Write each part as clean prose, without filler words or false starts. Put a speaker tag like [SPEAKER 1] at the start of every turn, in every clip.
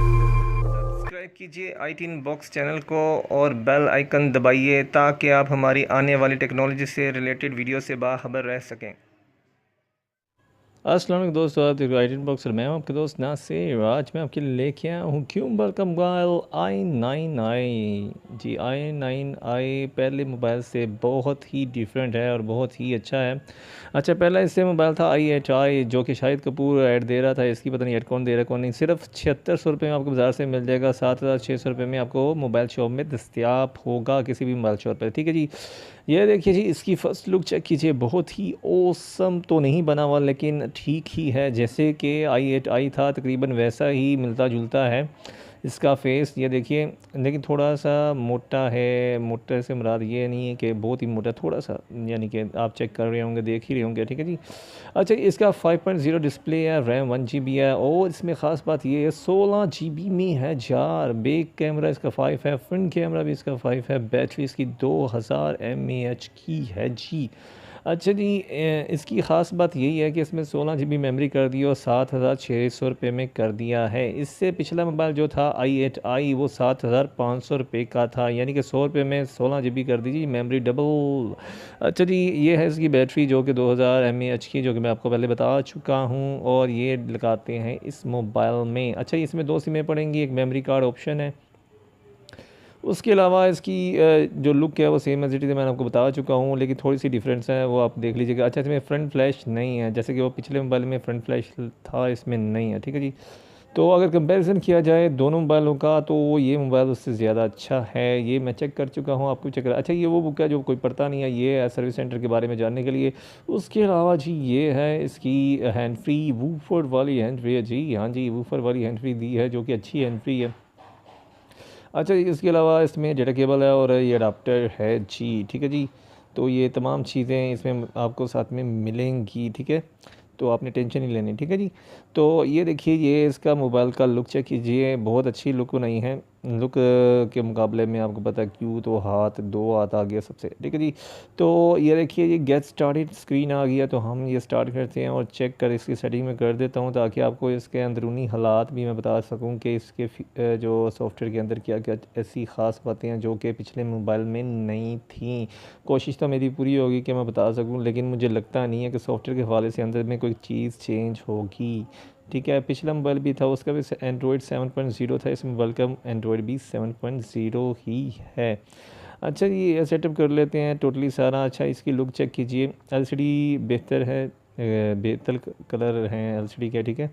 [SPEAKER 1] Subscribe कीजिए I T box channel को और बेल आइकन दबाइए ताकि आप हमारी आने वाली टेक्नोलॉजी से रिलेटेड वीडियो से बाखबर रह सकें।
[SPEAKER 2] अस्सलाम वालेकुम दोस्तों, आप देख रहे हो आई बॉक्सर। मैं हूं आपके दोस्त नासिर। आज मैं आपके लिए लेके आया हूँ क्यूम्बर का मोबाइल i9i। जी i9i पहले मोबाइल से बहुत ही डिफरेंट है और बहुत ही अच्छा है। अच्छा, पहला इससे मोबाइल था i8i जो कि शाहिद कपूर ऐड दे रहा था। इसकी पता नहीं ऐड कौन दे रहा है कौन नहीं। सिर्फ 7600 रुपये में आपको बाज़ार से मिल जाएगा। 7600 रुपये में आपको मोबाइल शॉप में दस्तियाब होगा, किसी भी मोबाइल शॉप पर। ठीक है जी। ये देखिए जी, इसकी फ़र्स्ट लुक चेक कीजिए। बहुत ही ओसम तो नहीं बना हुआ, लेकिन ठीक ही है। जैसे कि i8i था तकरीबन वैसा ही मिलता जुलता है इसका फेस। ये देखिए, लेकिन थोड़ा सा मोटा है। मोटे से मुराद ये नहीं है कि बहुत ही मोटा, थोड़ा सा, यानी कि आप चेक कर रहे होंगे, देख ही रहे होंगे। ठीक है जी। अच्छा, इसका 5.0 डिस्प्ले है, रैम 1 GB है और इसमें ख़ास बात ये है 16 GB में है जार। बैक कैमरा इसका 5 है, फ्रंट कैमरा भी इसका 5 है। बैटरी इसकी 2000 mAh की है जी। अच्छा जी, इसकी ख़ास बात यही है कि इसमें 16 GB मेमोरी कर दी और 7600 रुपये में कर दिया है। इससे पिछला मोबाइल जो था i8i वो 7500 रुपये का था, यानी कि 100 रुपये में 16 GB कर दीजिए, मेमोरी डबल। अच्छा जी, ये है इसकी बैटरी जो कि 2000 mAh की, जो कि मैं आपको पहले बता चुका हूँ। और ये लगाते हैं इस मोबाइल में। अच्छा, इसमें 2 सिमें पड़ेंगी, एक मेमोरी कार्ड ऑप्शन है। उसके अलावा इसकी जो लुक है वो सेम एज इट इज़ मैंने आपको बता चुका हूँ, लेकिन थोड़ी सी डिफरेंस है, वो आप देख लीजिएगा। अच्छा, इसमें फ्रंट फ्लैश नहीं है, जैसे कि वो पिछले मोबाइल में फ्रंट फ्लैश था, इसमें नहीं है। ठीक है जी। तो अगर कंपैरिजन किया जाए दोनों मोबाइलों का तो ये मोबाइल उससे ज़्यादा अच्छा है। ये मैं चेक कर चुका हूँ, आपको चेक कर। अच्छा, ये वो बुक है जो कोई पढ़ता नहीं है, ये है सर्विस सेंटर के बारे में जानने के लिए। उसके अलावा जी ये है इसकी हैंड फ्री वूफर वाली हैंड फ्री है जी। हाँ जी, वूफर वाली हैंड फ्री दी है, जो कि अच्छी हैंड फ्री है। अच्छा, इसके अलावा इसमें डेटा केबल है और ये अडाप्टर है जी। ठीक है जी। तो ये तमाम चीज़ें इसमें आपको साथ में मिलेंगी। ठीक है, तो आपने टेंशन नहीं लेनी। ठीक है जी। तो ये देखिए, ये इसका मोबाइल का लुक चेक कीजिए। बहुत अच्छी लुक नहीं है। लुक के मुकाबले में आपको पता है क्यों, तो हाथ, 2 हाथ आ गया सबसे। ठीक है जी। तो ये देखिए, ये गेट स्टार्टेड स्क्रीन आ गया। तो हम ये स्टार्ट करते हैं और चेक कर इसकी सेटिंग में कर देता हूँ, ताकि आपको इसके अंदरूनी हालात भी मैं बता सकूँ कि इसके जो सॉफ्टवेयर के अंदर क्या क्या ऐसी ख़ास बातें हैं जो कि पिछले मोबाइल में नहीं थी। कोशिश तो मेरी पूरी होगी कि मैं बता सकूँ, लेकिन मुझे लगता नहीं है कि सॉफ्टवेयर के हवाले से अंदर में कोई चीज़ चेंज होगी। ठीक है, पिछला मोबाइल भी था, उसका भी एंड्रॉयड 7.0 था। इस मोबाइल का एंड्रॉयड भी 7.0 ही है। अच्छा जी, ये सेटअप कर लेते हैं टोटली सारा। अच्छा, इसकी लुक चेक कीजिए। एलसीडी बेहतर है, बेहतर कलर हैं एलसीडी के। ठीक है,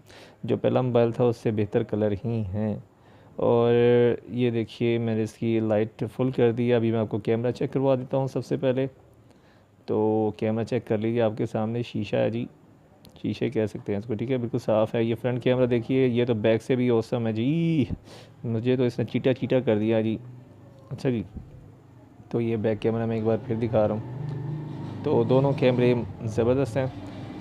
[SPEAKER 2] जो पहला मोबाइल था उससे बेहतर कलर ही हैं। और ये देखिए, मैंने इसकी लाइट फुल कर दी। अभी मैं आपको कैमरा चेक करवा देता हूँ सबसे पहले। तो कैमरा चेक कर लीजिए, आपके सामने शीशा है जी, शीशे कह सकते हैं इसको। ठीक है, बिल्कुल साफ़ है। ये फ्रंट कैमरा देखिए, ये तो बैक से भी औसम है जी। मुझे तो इसने चीटा चीटा कर दिया जी। अच्छा जी, तो ये बैक कैमरा मैं एक बार फिर दिखा रहा हूँ। तो दोनों कैमरे ज़बरदस्त हैं,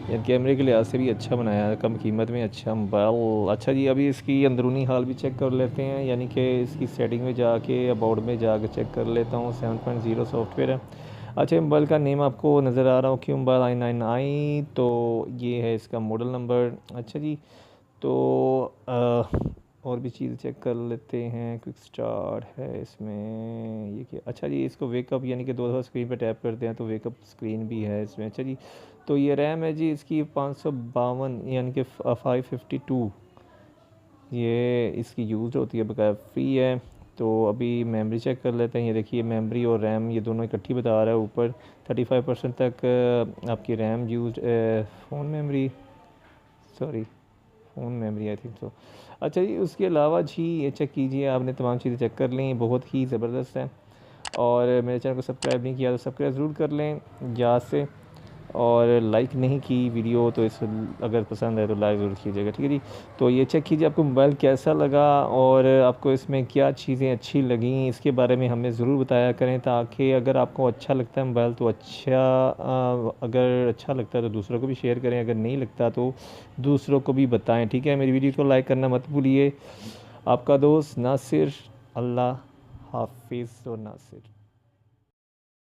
[SPEAKER 2] यार कैमरे के लिहाज से भी अच्छा बनाया है, कम कीमत में अच्छा मोबाइल। अच्छा जी, अभी इसकी अंदरूनी हाल भी चेक कर लेते हैं, यानी कि इसकी सेटिंग में जाके अबाउट में जाके चेक कर लेता हूँ। 7.0 सॉफ्टवेयर है। अच्छा, मोबाइल का नेम आपको नज़र आ रहा हो क्यों, मोबाइल i9i। तो ये है इसका मॉडल नंबर। अच्छा जी, तो और भी चीज़ चेक कर लेते हैं। क्विक स्टार्ट है इसमें, ये क्या। अच्छा जी, इसको वेकअप, यानी कि 2 दफ़ा स्क्रीन पर टैप करते हैं तो वेकअप स्क्रीन भी है इसमें। अच्छा जी, तो ये रैम है जी इसकी 552, यानी कि 552 ये इसकी यूज़ होती है, बकाया फ्री है। तो अभी मेमोरी चेक कर लेते हैं। ये देखिए, मेमोरी और रैम ये दोनों इकट्ठी बता रहा है ऊपर। 35% तक आपकी RAM use, phone memory, sorry phone memory I think so. अच्छा जी, उसके अलावा जी ये चेक कीजिए, आपने तमाम चीज़ें चेक कर ली, बहुत ही ज़बरदस्त है। और मेरे चैनल को सब्सक्राइब नहीं किया तो सब्सक्राइब ज़रूर कर लें याद से। और लाइक नहीं की वीडियो तो इस, अगर पसंद है तो लाइक ज़रूर कीजिएगा। ठीक है जी। तो ये चेक कीजिए आपको मोबाइल कैसा लगा और आपको इसमें क्या चीज़ें अच्छी लगी, इसके बारे में हमें ज़रूर बताया करें, ताकि अगर आपको अच्छा लगता है मोबाइल तो अच्छा, अगर अच्छा लगता है तो दूसरों को भी शेयर करें, अगर नहीं लगता तो दूसरों को भी बताएं। ठीक है, मेरी वीडियो को लाइक करना मत भूलिए। आपका दोस्त नासिर। अल्लाह हाफिज़। और नासिर।